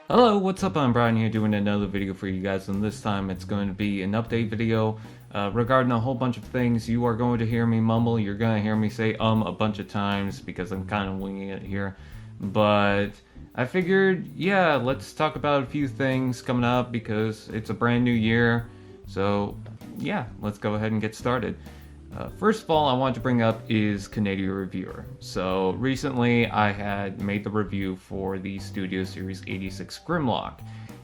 Hello, what's up? I'm Brian here doing another video for you guys, and this time it's going to be an update video regarding a whole bunch of things. You are going to hear me mumble, you're going to hear me say a bunch of times because I'm kind of winging it here. But I figured, yeah, let's talk about a few things coming up because it's a brand new year. So yeah, let's go ahead and get started. First of all, I want to bring up is Canadia Reviewer. So recently I had made the review for the Studio Series 86 Grimlock,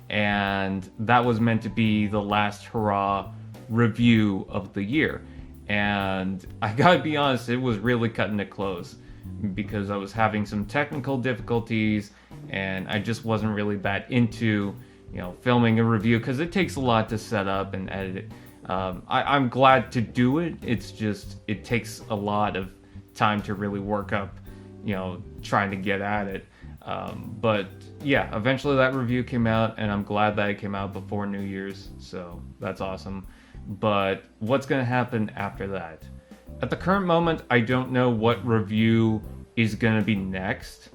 and that was meant to be the last hurrah review of the year. And I gotta be honest, it was really cutting it close because I was having some technical difficulties and I just wasn't really that into, filming a review because it takes a lot to set up and edit it. I'm glad to do it. It's just, it takes a lot of time to really work up, trying to get at it. But yeah, eventually that review came out, and I'm glad that it came out before New Year's, so that's awesome. But what's going to happen after that? At the current moment, I don't know what review is going to be next.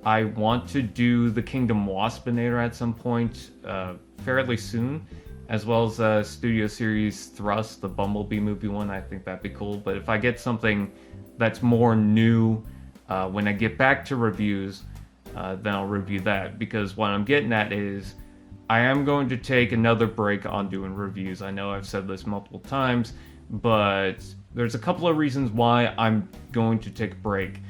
I want to do the Kingdom Waspinator at some point fairly soon, as well as Studio Series Thrust, the Bumblebee movie one. I think that'd be cool. But if I get something that's more new when I get back to reviews, then I'll review that. Because what I'm getting at is I am going to take another break on doing reviews. I know I've said this multiple times, but there's a couple of reasons why I'm going to take a break.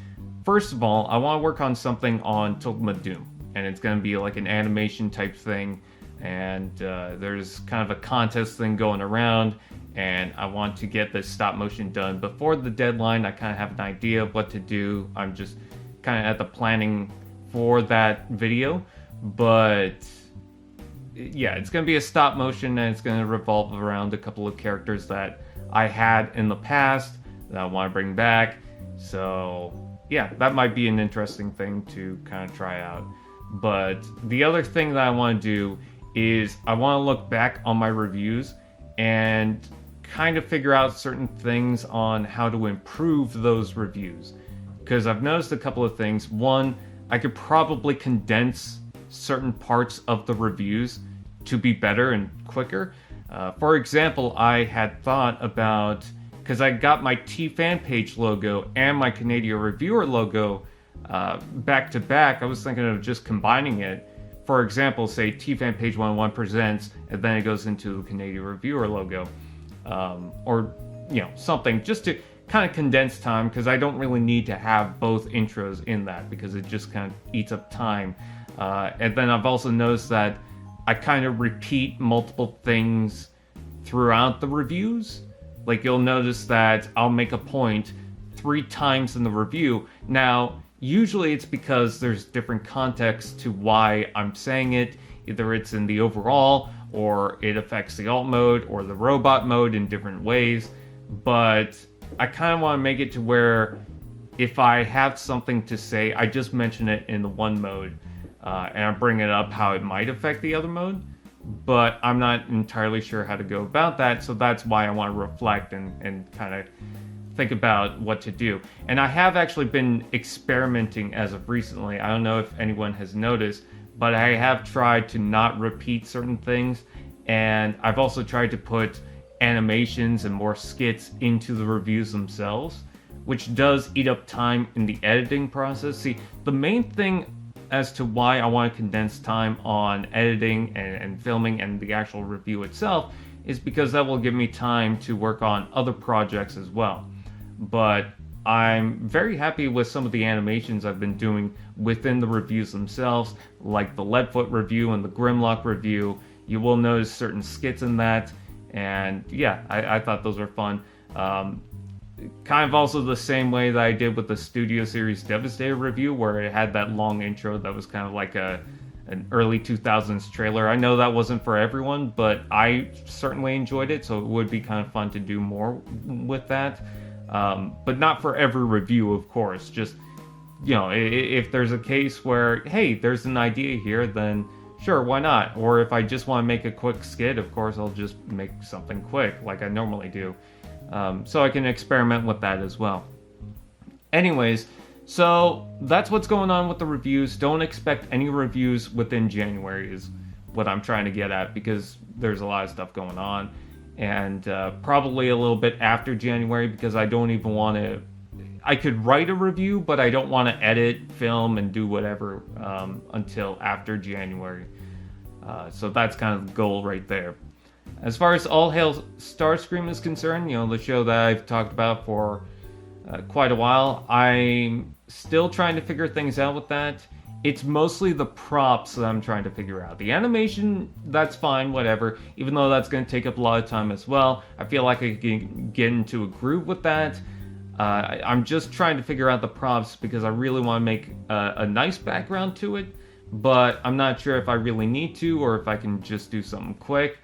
First of all, I want to work on something on Tokuma Doom, and it's going to be like an animation type thing. And there's kind of a contest thing going around, and I want to get this stop motion done before the deadline. I kind of have an idea of what to do. I'm just kind of at the planning for that video, but yeah, it's going to be a stop motion, and it's going to revolve around a couple of characters that I had in the past that I want to bring back. So yeah, that might be an interesting thing to kind of try out. But the other thing that I want to do is I want to look back on my reviews and kind of figure out certain things on how to improve those reviews. Because I've noticed a couple of things. One, I could probably condense certain parts of the reviews to be better and quicker. For example, I had thought about, because I got my T-Fan page logo and my Canadia Reviewer logo back to back, I was thinking of just combining it. For example, say T-Fan Page 101 presents, and then it goes into the Canadia Reviewer logo. Or, something just to kind of condense time, because I don't really need to have both intros in that, because it just kind of eats up time. And then I've also noticed that I kind of repeat multiple things throughout the reviews. Like, you'll notice that I'll make a point 3 times in the review. Now, usually it's because there's different context to why I'm saying it. Either it's in the overall, or it affects the alt mode, or the robot mode in different ways. But I kind of want to make it to where if I have something to say, I just mention it in the one mode, and I bring it up how it might affect the other mode. But I'm not entirely sure how to go about that, so that's why I want to reflect and kind of think about what to do. And I have actually been experimenting as of recently. I don't know if anyone has noticed, but I have tried to not repeat certain things, and I've also tried to put animations and more skits into the reviews themselves, which does eat up time in the editing process. See, the main thing as to why I want to condense time on editing and filming and the actual review itself is because that will give me time to work on other projects as well. But I'm very happy with some of the animations I've been doing within the reviews themselves, like the Leadfoot review and the Grimlock review. You will notice certain skits in that, and yeah, I thought those were fun. Kind of also the same way that I did with the Studio Series Devastator review, where it had that long intro that was kind of like an early 2000s trailer. I know that wasn't for everyone, but I certainly enjoyed it, so it would be kind of fun to do more with that. But not for every review, of course. Just, if there's a case where, hey, there's an idea here, then sure, why not? Or if I just want to make a quick skit, of course, I'll just make something quick, like I normally do. So I can experiment with that as well. Anyways, So that's what's going on with the reviews. Don't expect any reviews within January is what I'm trying to get at, because there's a lot of stuff going on. And probably a little bit after January, because I don't even want to. I could write a review, but I don't want to edit, film, and do whatever until after January. So that's kind of the goal right there. As far as All Hail Starscream is concerned, the show that I've talked about for quite a while, I'm still trying to figure things out with that. It's mostly the props that I'm trying to figure out. The animation, that's fine, whatever, even though that's going to take up a lot of time as well. I feel like I can get into a groove with that. I'm just trying to figure out the props because I really want to make a nice background to it, but I'm not sure if I really need to or if I can just do something quick.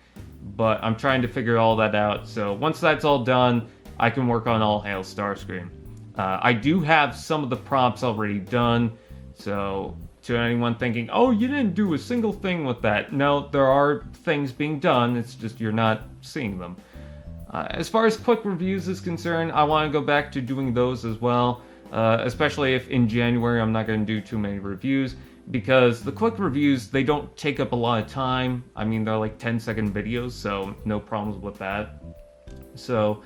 But I'm trying to figure all that out. So once that's all done, I can work on All Hail Starscream. I do have some of the props already done, so to anyone thinking, oh, you didn't do a single thing with that. No, there are things being done, it's just you're not seeing them. As far as quick reviews is concerned, I want to go back to doing those as well, especially if in January I'm not going to do too many reviews, because the quick reviews, they don't take up a lot of time. I mean, they're like 10-second videos, so no problems with that. So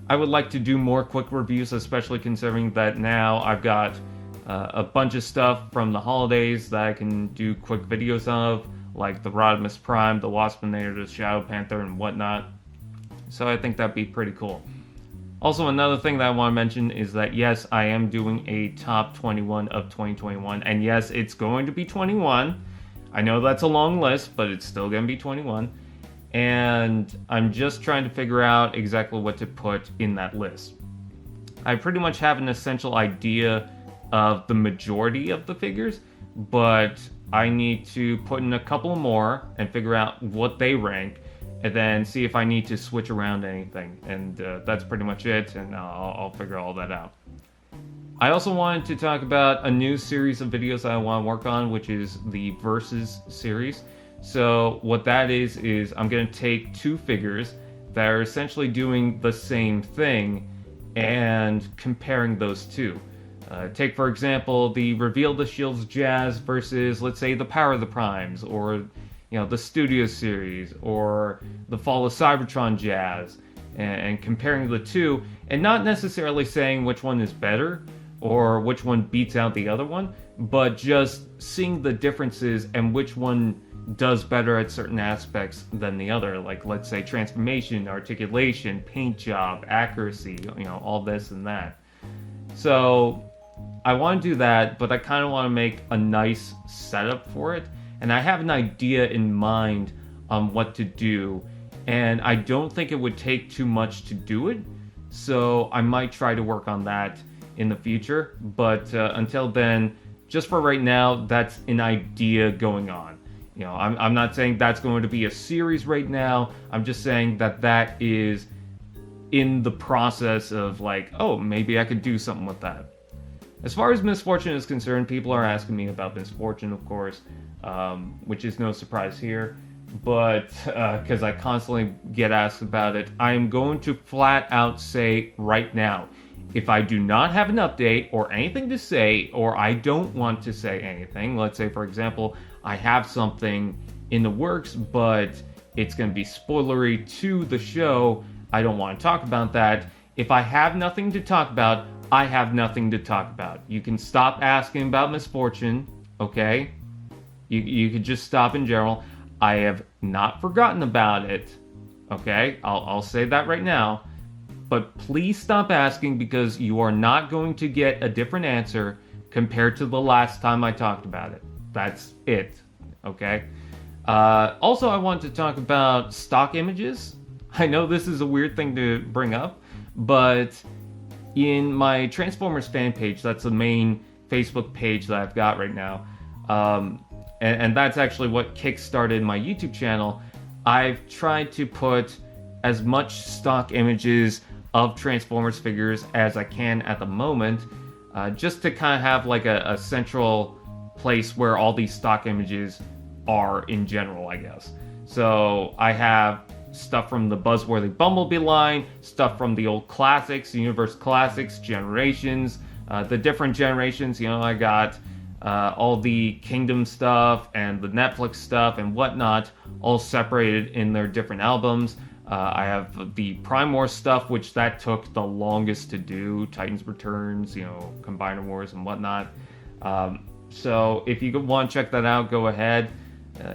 I would like to do more quick reviews, especially considering that now I've got a bunch of stuff from the holidays that I can do quick videos of, like the Rodimus Prime, the Waspinator, the Shadow Panther, and whatnot. So I think that'd be pretty cool. Also, another thing that I want to mention is that yes, I am doing a top 21 of 2021, and yes, it's going to be 21. I know that's a long list, but it's still going to be 21. And I'm just trying to figure out exactly what to put in that list. I pretty much have an essential idea of the majority of the figures, but I need to put in a couple more and figure out what they rank, and then see if I need to switch around anything. And that's pretty much it, and I'll figure all that out. I also wanted to talk about a new series of videos that I want to work on, which is the Versus series. So what that is I'm going to take two figures that are essentially doing the same thing and comparing those two. Take, for example, the Reveal the Shields Jazz versus, let's say, the Power of the Primes, or the Studio series, or the Fall of Cybertron Jazz, and comparing the two, and not necessarily saying which one is better or which one beats out the other one, but just seeing the differences and which one does better at certain aspects than the other, like, let's say, transformation, articulation, paint job, accuracy, all this and that. So I want to do that, but I kind of want to make a nice setup for it, and I have an idea in mind on what to do, and I don't think it would take too much to do it, so I might try to work on that in the future. But until then, just for right now, that's an idea going on. I'm not saying that's going to be a series right now. I'm just saying that is in the process of, like, oh, maybe I could do something with that. As far as Misfortune is concerned, people are asking me about Misfortune, of course, which is no surprise here. But because I constantly get asked about it, I am going to flat out say right now, if I do not have an update or anything to say, or I don't want to say anything, let's say, for example, I have something in the works, but it's going to be spoilery to the show, I don't want to talk about that. If I have nothing to talk about, I have nothing to talk about. You can stop asking about Misfortune, okay? You could just stop in general. I have not forgotten about it, okay? I'll say that right now. But please stop asking, because you are not going to get a different answer compared to the last time I talked about it. That's it, okay? Also, I want to talk about stock images. I know this is a weird thing to bring up, but in my Transformers fan page, that's the main Facebook page that I've got right now, and that's actually what kickstarted my YouTube channel. I've tried to put as much stock images of Transformers figures as I can at the moment, just to kind of have like a central place where all these stock images are in general, I guess. So I have stuff from the Buzzworthy Bumblebee line, stuff from the old classics, Universe Classics, Generations, the different generations. You know, I got all the Kingdom stuff and the Netflix stuff and whatnot, all separated in their different albums. I have the Prime Wars stuff, which that took the longest to do. Titans Returns, you know, Combiner Wars and whatnot. So if you want to check that out, go ahead.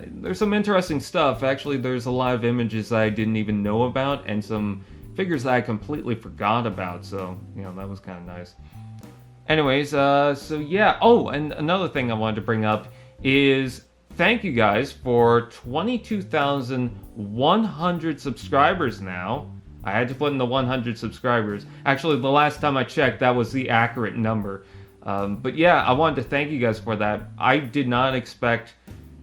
There's some interesting stuff. Actually, there's a lot of images that I didn't even know about, and some figures that I completely forgot about. So, you know, that was kind of nice. Anyways, so yeah. Oh, and another thing I wanted to bring up is thank you guys for 22,100 subscribers now. I had to put in the 100 subscribers. Actually, the last time I checked, that was the accurate number. But yeah, I wanted to thank you guys for that. I did not expect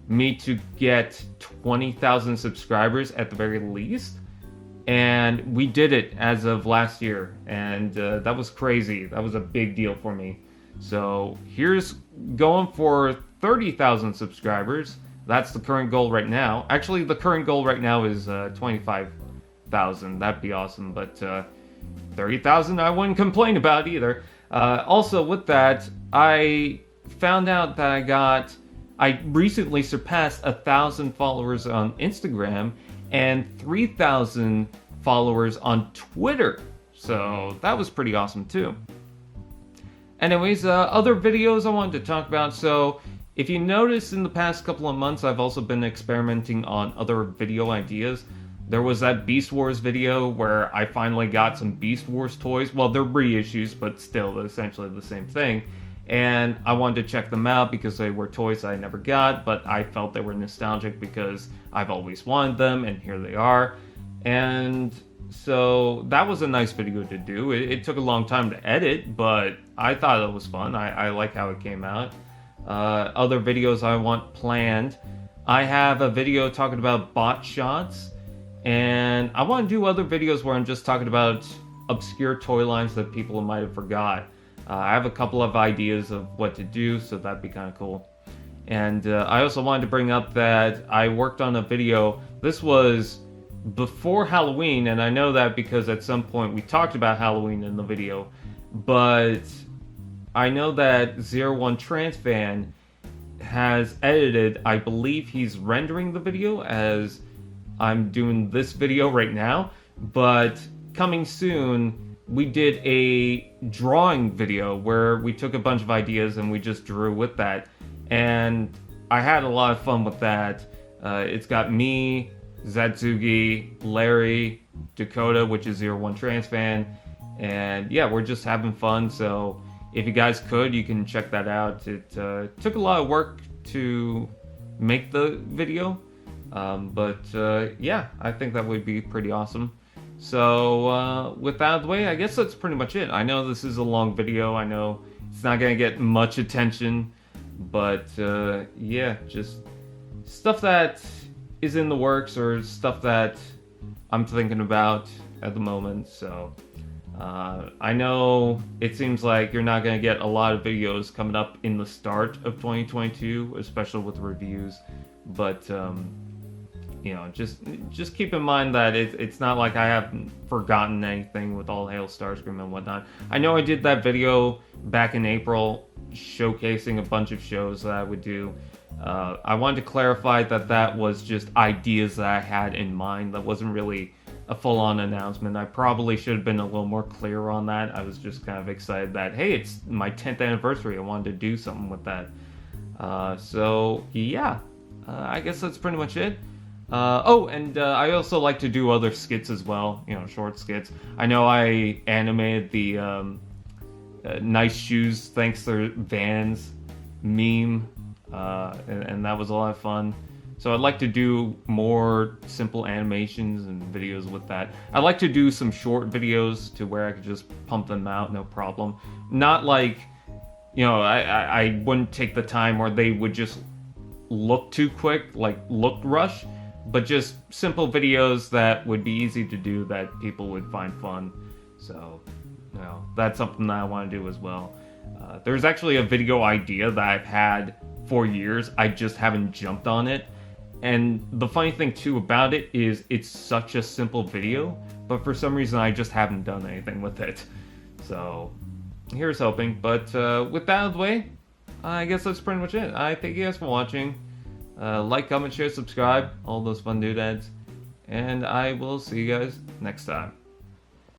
me to get 20,000 subscribers at the very least. And we did it as of last year, and that was crazy. That was a big deal for me. So here's going for 30,000 subscribers. That's the current goal right now. Actually, the current goal right now is 25,000. That'd be awesome, but 30,000 I wouldn't complain about either. Also, with that, I found out that I recently surpassed 1,000 followers on Instagram and 3,000 followers on Twitter. So that was pretty awesome too. Anyways, other videos I wanted to talk about. So if you notice, in the past couple of months, I've also been experimenting on other video ideas. There was that Beast Wars video where I finally got some Beast Wars toys. Well, they're reissues, but still, they're essentially the same thing. And I wanted to check them out because they were toys I never got, but I felt they were nostalgic because I've always wanted them, and here they are. And so that was a nice video to do. It took a long time to edit, but I thought it was fun. I like how it came out. Other videos I want planned. I have a video talking about bot shots, and I want to do other videos where I'm just talking about obscure toy lines that people might have forgot. I have a couple of ideas of what to do, so that'd be kind of cool. And I also wanted to bring up that I worked on a video. This was before Halloween, and I know that because at some point we talked about Halloween in the video, but I know that 01 Trans Fan has edited, I believe he's rendering the video as I'm doing this video right now, but coming soon, we did a drawing video where we took a bunch of ideas and we just drew with that. And I had a lot of fun with that. It's got me, Zatsugi, Larry, Dakota, which is 01 Trans Fan. And yeah, we're just having fun. So if you guys could, you can check that out. It took a lot of work to make the video. But yeah, I think that would be pretty awesome. So with that out of the way, I guess that's pretty much it. I know this is a long video. I know it's not going to get much attention. But yeah, just stuff that is in the works or stuff that I'm thinking about at the moment. So I know it seems like you're not going to get a lot of videos coming up in the start of 2022, especially with reviews. But you know, just keep in mind that it's not like I haven't forgotten anything with all Hail Starscream and whatnot. I know I did that video back in April showcasing a bunch of shows that I would do. I wanted to clarify that that was just ideas that I had in mind. That wasn't really a full-on announcement. I probably should have been a little more clear on that. I was just kind of excited that, hey, it's my 10th anniversary. I wanted to do something with that. So yeah, I guess that's pretty much it. Oh, and I also like to do other skits as well, you know, short skits. I know I animated the nice shoes thanks to Vans meme, and that was a lot of fun. So I'd like to do more simple animations and videos with that. I'd like to do some short videos to where I could just pump them out, no problem. Not like, you know, I wouldn't take the time or they would just look too quick, like look rush. But just simple videos that would be easy to do that people would find fun. So, you know, that's something that I want to do as well. There's actually a video idea that I've had for years. I just haven't jumped on it. And the funny thing too about it is it's such a simple video, but for some reason I just haven't done anything with it. So, here's hoping. But with that out of the way, I guess that's pretty much it. I thank you guys for watching. Like, comment, share, subscribe, all those fun doodads. And I will see you guys next time.